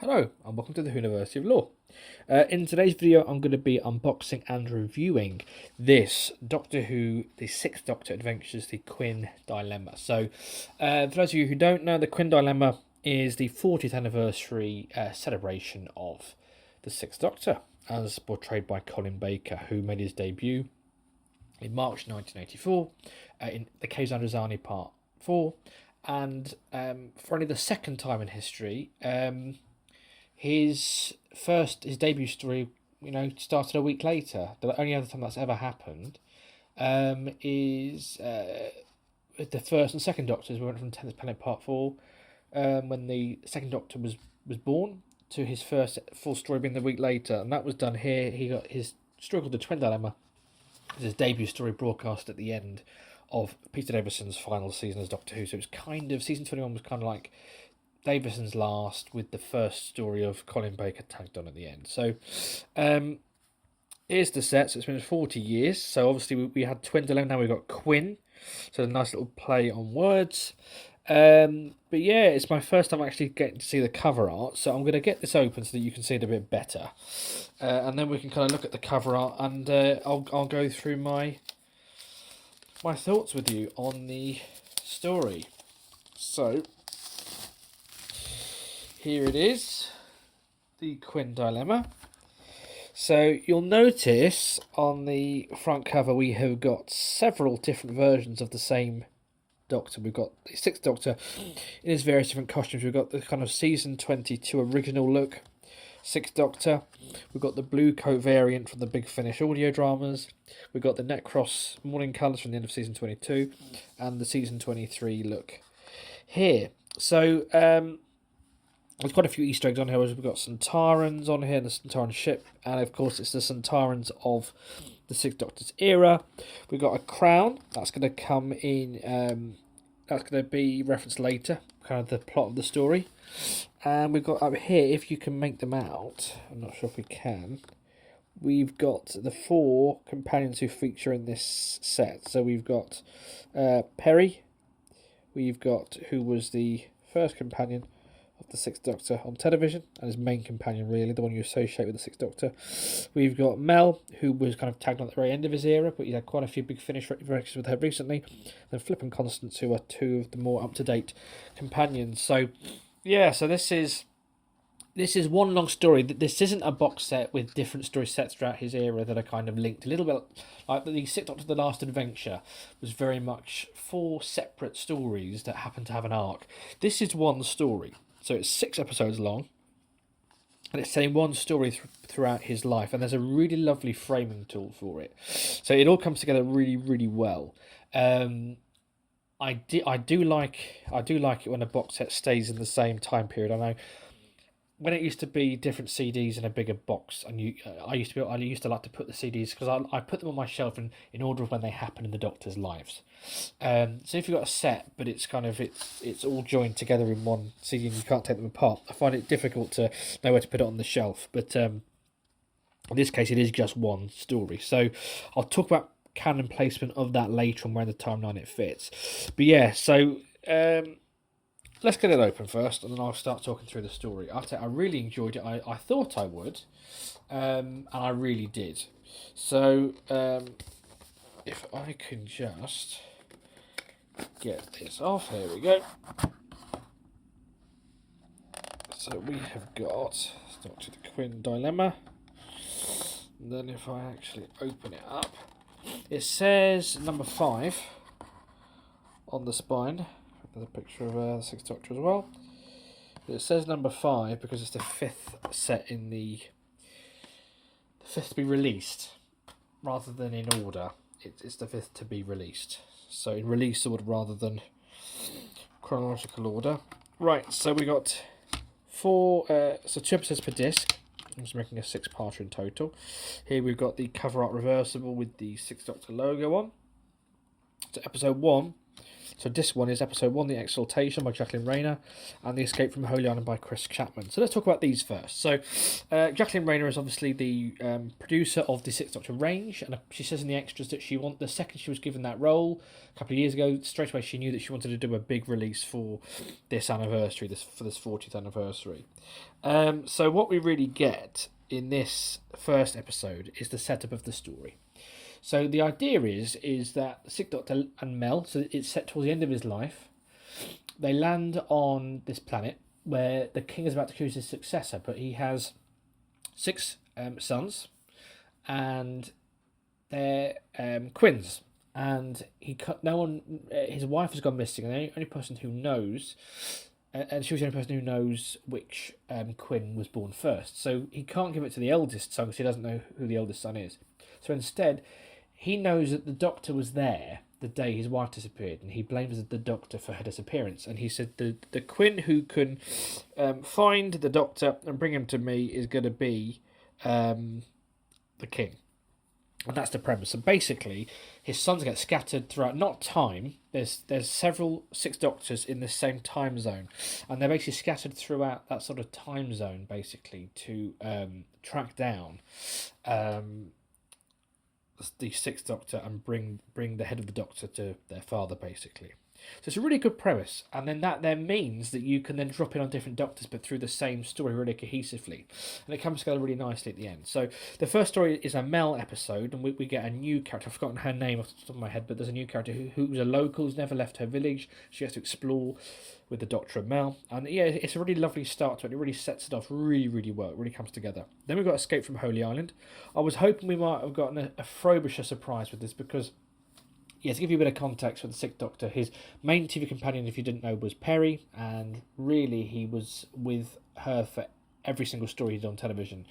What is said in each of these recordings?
Hello and welcome to the University of Law. In today's video I'm going to be unboxing and reviewing this Doctor Who, the Sixth Doctor Adventures, the Quin Dilemma. So for those of you who don't know, the Quin Dilemma is the 40th anniversary celebration of the Sixth Doctor as portrayed by Colin Baker, who made his debut in March 1984 in the Caves Under Zani Part 4, and for only the second time in history, his debut story, started a week later. The only other time that's ever happened is with the first and second Doctors. We went from 10th Planet Part 4, when the second Doctor was born, to his first full story being the week later, and that was done here. He got his story called The Twin Dilemma, his debut story, broadcast at the end of Peter Davison's final season as Doctor Who. So it was kind of, season 21 was kind of like Davison's last, with the first story of Colin Baker tagged on at the end. So here's the set. So it's been 40 years. So obviously we had Twin Dilemma, now we've got Quin. So a nice little play on words. But yeah, it's my first time actually getting to see the cover art. So I'm going to get this open so that you can see it a bit better. And then we can kind of look at the cover art, and I'll go through my thoughts with you on the story. So here it is, the Quin Dilemma. So you'll notice on the front cover we have got several different versions of the same Doctor. We've got the Sixth Doctor in his various different costumes. We've got the kind of season 22 original look Sixth Doctor. We've got the blue coat variant from the Big Finish audio dramas. We've got the Necros morning colours from the end of season 22, and the season 23 look here. So there's quite a few Easter eggs on here. We've got Centaurans on here, the Centauran ship, and of course it's the Centaurans of the Sixth Doctor's era. We've got a crown that's going to come in. That's going to be referenced later, kind of the plot of the story. And we've got up here, if you can make them out, I'm not sure if we can, we've got the four companions who feature in this set. So we've got Perry, we've got, who was the first companion of the Sixth Doctor on television, and his main companion, really, the one you associate with the Sixth Doctor. We've got Mel, who was kind of tagged on at the very end of his era, but he had quite a few Big Finish records with her recently. Then Flip and Constance, who are two of the more up-to-date companions. So yeah, so this is one long story. This isn't a box set with different story sets throughout his era that are kind of linked. A little bit like the Sixth Doctor: The Last Adventure was very much four separate stories that happen to have an arc. This is one story. So it's 6 episodes long, and it's telling one story throughout his life, and there's a really lovely framing tool for it. So it all comes together really, really well. I do like it when a box set stays in the same time period. I know when it used to be different CDs in a bigger box, and I used to like to put the CDs, because I put them on my shelf in order of when they happen in the Doctor's lives. So if you've got a set, but it's kind of it's all joined together in one CD and you can't take them apart, I find it difficult to know where to put it on the shelf. But in this case, it is just one story. So I'll talk about canon placement of that later and where in the timeline it fits. But yeah, so let's get it open first, and then I'll start talking through the story. I really enjoyed it. I thought I would, and I really did. So if I can just get this off, here we go. So we have got Doctor the Quin Dilemma. And then if I actually open it up, it says number 5 on the spine. There's a picture of the Sixth Doctor as well. But it says number 5 because it's the 5th set in the 5th to be released, rather than in order. It's the 5th to be released. So in release order rather than chronological order. Right, so we got 2 episodes per disc. I'm just making a 6-parter in total. Here we've got the cover art reversible with the Sixth Doctor logo on. So episode 1 So disc 1 is episode 1, The Exaltation by Jacqueline Rayner, and The Escape from Holy Island by Chris Chapman. So let's talk about these first. So Jacqueline Rayner is obviously the producer of the Sixth Doctor range, and she says in the extras that the second she was given that role a couple of years ago, straight away she knew that she wanted to do a big release for this anniversary, for this 40th anniversary. So what we really get in this first episode is the setup of the story. So the idea is that the Sixth Doctor and Mel, so it's set towards the end of his life, they land on this planet where the king is about to choose his successor, but he has 6 sons, and they're Quins, and his wife has gone missing, and the only person who knows, and she was the only person who knows which Quin was born first. So he can't give it to the eldest son because he doesn't know who the eldest son is. So instead, he knows that the Doctor was there the day his wife disappeared, and he blames the Doctor for her disappearance. And he said the Quin who can find the Doctor and bring him to me is going to be the king. And that's the premise. So basically, his sons get scattered throughout, not time. There's several 6 Doctors in the same time zone, and they're basically scattered throughout that sort of time zone, basically, to track down the 6th Doctor and bring the head of the Doctor to their father, basically. So it's a really good premise, and then that then means that you can then drop in on different Doctors, but through the same story really cohesively, and it comes together really nicely at the end. So the first story is a Mel episode, and we get a new character. I've forgotten her name off the top of my head, but there's a new character who's a local, who's never left her village. She has to explore with the Doctor and Mel, and yeah, it's a really lovely start to it. It really sets it off really, really well. It really comes together. Then we've got Escape from Holy Island. I was hoping we might have gotten a Frobisher surprise with this, because to give you a bit of context for the 6th Doctor, his main TV companion, if you didn't know, was Perry, and really he was with her for every single story he did on television.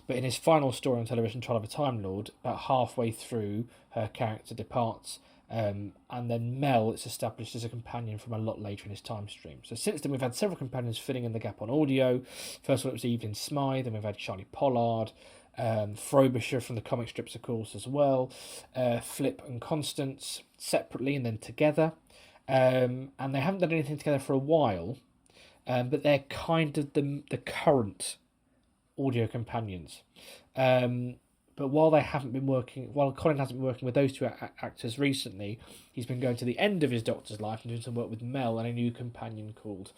But in his final story on television, Trial of a Time Lord, about halfway through, her character departs, and then Mel is established as a companion from a lot later in his time stream. So since then, we've had several companions filling in the gap on audio. First one, it was Evelyn Smythe, then we've had Charlie Pollard, Frobisher from the comic strips, of course, as well, Flip and Constance separately and then together, and they haven't done anything together for a while, but they're kind of the current audio companions. But while Colin hasn't been working with those 2 actors recently, he's been going to the end of his Doctor's life and doing some work with Mel and a new companion called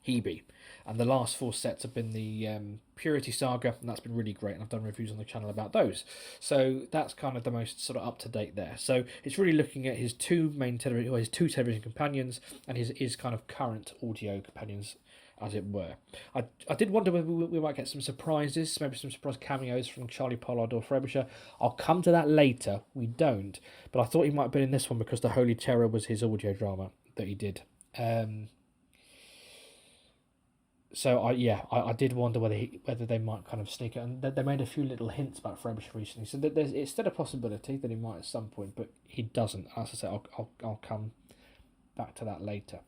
Hebe. And the last 4 sets have been the Purity Saga, and that's been really great, and I've done reviews on the channel about those. So that's kind of the most sort of up-to-date there. So it's really looking at his 2 television companions and his kind of current audio companions, as it were. I did wonder whether we might get some surprises, maybe some surprise cameos from Charlie Pollard or Frobisher. I'll come to that later. We don't. But I thought he might have been in this one because The Holy Terror was his audio drama that he did. So I did wonder whether they might kind of sneak it. And they made a few little hints about Frobisher recently, so it's still a possibility that he might at some point, but he doesn't. As I say, I'll come back to that later.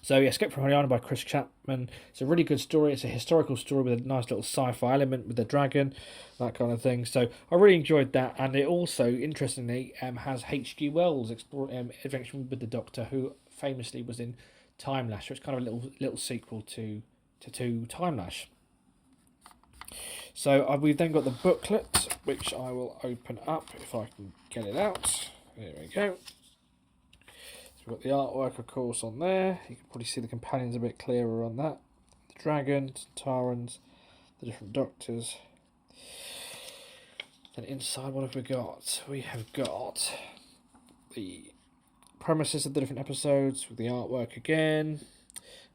So Escape from Holy Island by Chris Chapman. It's a really good story. It's a historical story with a nice little sci-fi element with the dragon, that kind of thing. So I really enjoyed that, and it also, interestingly, has H.G. Wells' adventure with the Doctor, who famously was in Time Lash. So it's kind of a little sequel to Time Lash. So we've then got the booklet, which I will open up if I can get it out. There we go. So we've got the artwork, of course, on there. You can probably see the companions a bit clearer on that. The dragons, Tarans, the different Doctors. And inside, what have we got? We have got the premises of the different episodes with the artwork again.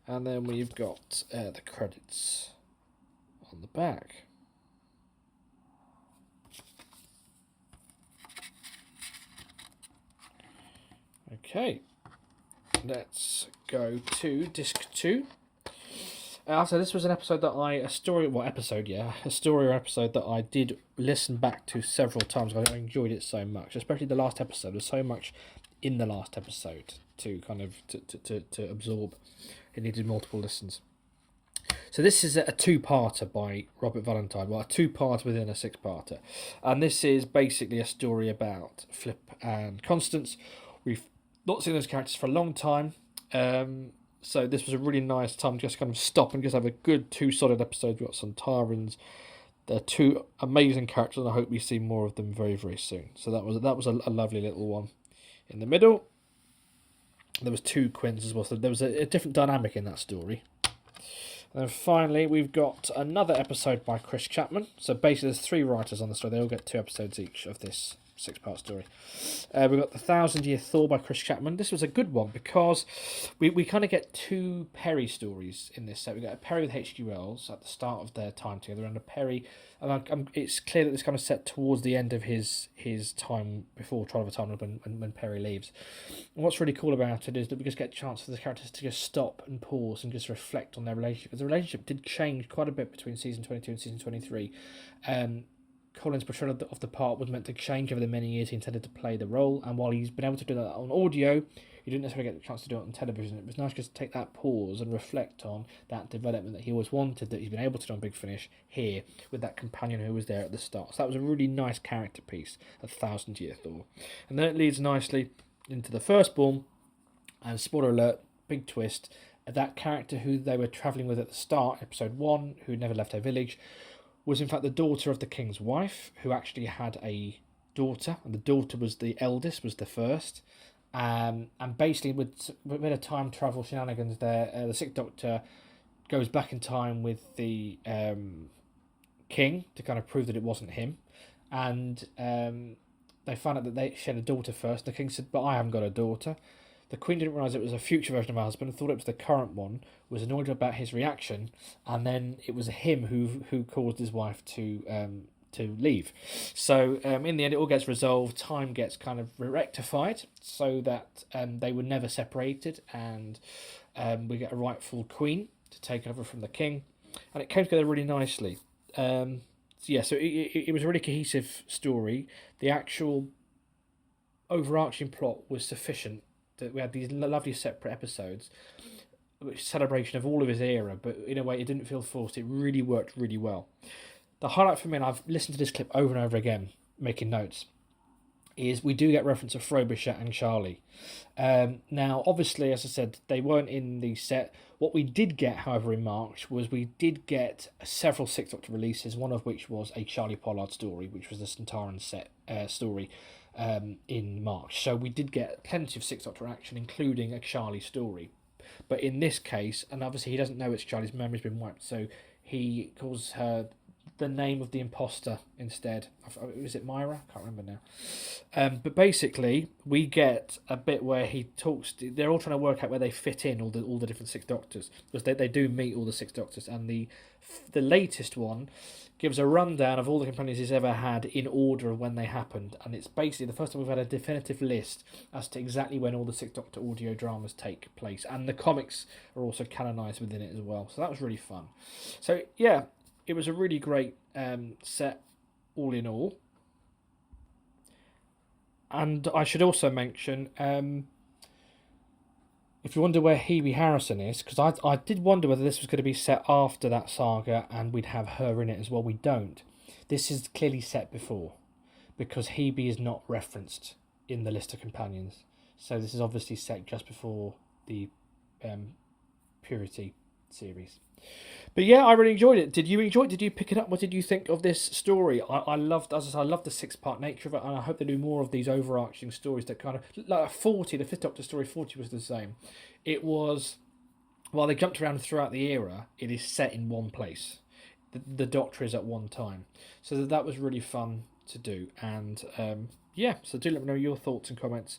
And then we've got the credits on the back. Okay, let's go to disc 2. So this was an episode that a story or episode that I did listen back to several times. I enjoyed it so much, especially the last episode. There's so much in the last episode to kind of to absorb. It needed multiple listens. So this is a 2-parter by Robert Valentine. Well, a 2-part within a 6-parter. And this is basically a story about Flip and Constance. We've Not seen those characters for a long time. So this was a really nice time to just kind of stop and just have a good 2 solid episodes. We've got some Tyrans. They're 2 amazing characters, and I hope we see more of them very, very soon. So that was a lovely little one. In the middle, there was 2 Quins as well, so there was a different dynamic in that story. And then finally, we've got another episode by Chris Chapman. So basically, there's 3 writers on the story. They all get 2 episodes each of this 6-part story. We've got The 1,000-Year Thaw by Chris Chapman. This was a good one because we kind of get 2 Perry stories in this set. We got a Perry with H.G. Wells at the start of their time together, and a Perry. And it's clear that this kind of set towards the end of his time before Trial of a Time when Perry leaves. And what's really cool about it is that we just get a chance for the characters to just stop and pause and just reflect on their relationship. Because the relationship did change quite a bit between season 22 and season 23. Colin's portrayal of the part was meant to change over the many years he intended to play the role, and while he's been able to do that on audio, he didn't necessarily get the chance to do it on television. It was nice just to take that pause and reflect on that development that he always wanted, that he's been able to do on Big Finish here with that companion who was there at the start. So that was a really nice character piece, a 1,000-Year Thaw. And then it leads nicely into the Firstborn, and spoiler alert, big twist, that character who they were travelling with at the start, episode 1, who never left her village, was in fact the daughter of the king's wife, who actually had a daughter, and the daughter was the eldest, was the first. And basically, with a bit of time travel shenanigans there, the 6th Doctor goes back in time with the king to kind of prove that it wasn't him. And they found out that she had a daughter first. The king said, but I haven't got a daughter. The Queen didn't realise it was a future version of her husband, thought it was the current one, was annoyed about his reaction, and then it was him who caused his wife to leave. So in the end, it all gets resolved. Time gets kind of rectified so that they were never separated, and we get a rightful Queen to take over from the king, and it came together really nicely. So it was a really cohesive story. The actual overarching plot was sufficient. That we had these lovely separate episodes, which celebration of all of his era, but in a way it didn't feel forced. It really worked really well. The highlight for me, and I've listened to this clip over and over again, making notes, is we do get reference of Frobisher and Charlie. Now, obviously, as I said, they weren't in the set. What we did get, however, in March was we did get several 6th Doctor releases, one of which was a Charlie Pollard story, which was the Centauran set story in March. So we did get plenty of 6th Doctor action, including a Charlie story. But in this case, and obviously he doesn't know it's Charlie's memory's been wiped, so he calls her the name of the imposter instead. Was it Myra? I can't remember now. But basically, we get a bit where he talks. They're all trying to work out where they fit in, all the different 6 Doctors, because they do meet all the 6 Doctors, and the latest one gives a rundown of all the companions he's ever had in order of when they happened, and it's basically the first time we've had a definitive list as to exactly when all the 6 Doctor audio dramas take place, and the comics are also canonised within it as well. So that was really fun. So yeah, it was a really great set, all in all. And I should also mention, if you wonder where Hebe Harrison is, because I did wonder whether this was going to be set after that saga and we'd have her in it as well. We don't. This is clearly set before, because Hebe is not referenced in the list of companions. So this is obviously set just before the Purity series. But yeah, I really enjoyed it. Did you enjoy it? Did you pick it up? What did you think of this story? I loved, as I said, I loved the 6-part nature of it, and I hope they do more of these overarching stories that kind of, like 40, the 5th Doctor story 40 was the same. It was, while they jumped around throughout the era, it is set in one place. The Doctor is at one time. So that was really fun to do. And so do let me know your thoughts and comments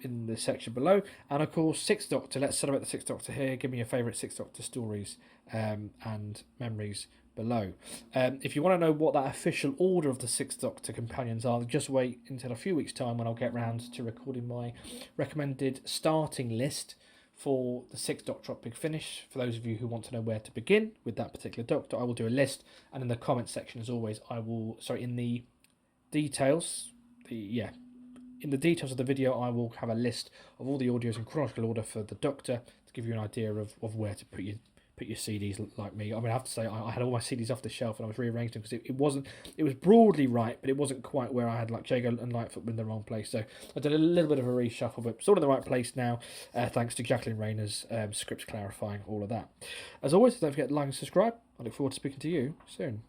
in the section below. And of course, 6th Doctor, let's celebrate the 6th Doctor here. Give me your favourite 6th Doctor stories and memories below. If you want to know what that official order of the 6th Doctor companions are, just wait until a few weeks' time when I'll get round to recording my recommended starting list for the 6th Doctor at Big Finish. For those of you who want to know where to begin with that particular Doctor, I will do a list, and in the comments section, as always, in the details, in the details of the video, I will have a list of all the audios in chronological order for the Doctor to give you an idea of where to put put your CDs like me. I mean, I have to say, I had all my CDs off the shelf and I was rearranging them because it was broadly right, but it wasn't quite where I had like Jago and Lightfoot in the wrong place. So I did a little bit of a reshuffle, but sort of in the right place now, thanks to Jacqueline Rayner's scripts clarifying all of that. As always, don't forget to like and subscribe. I look forward to speaking to you soon.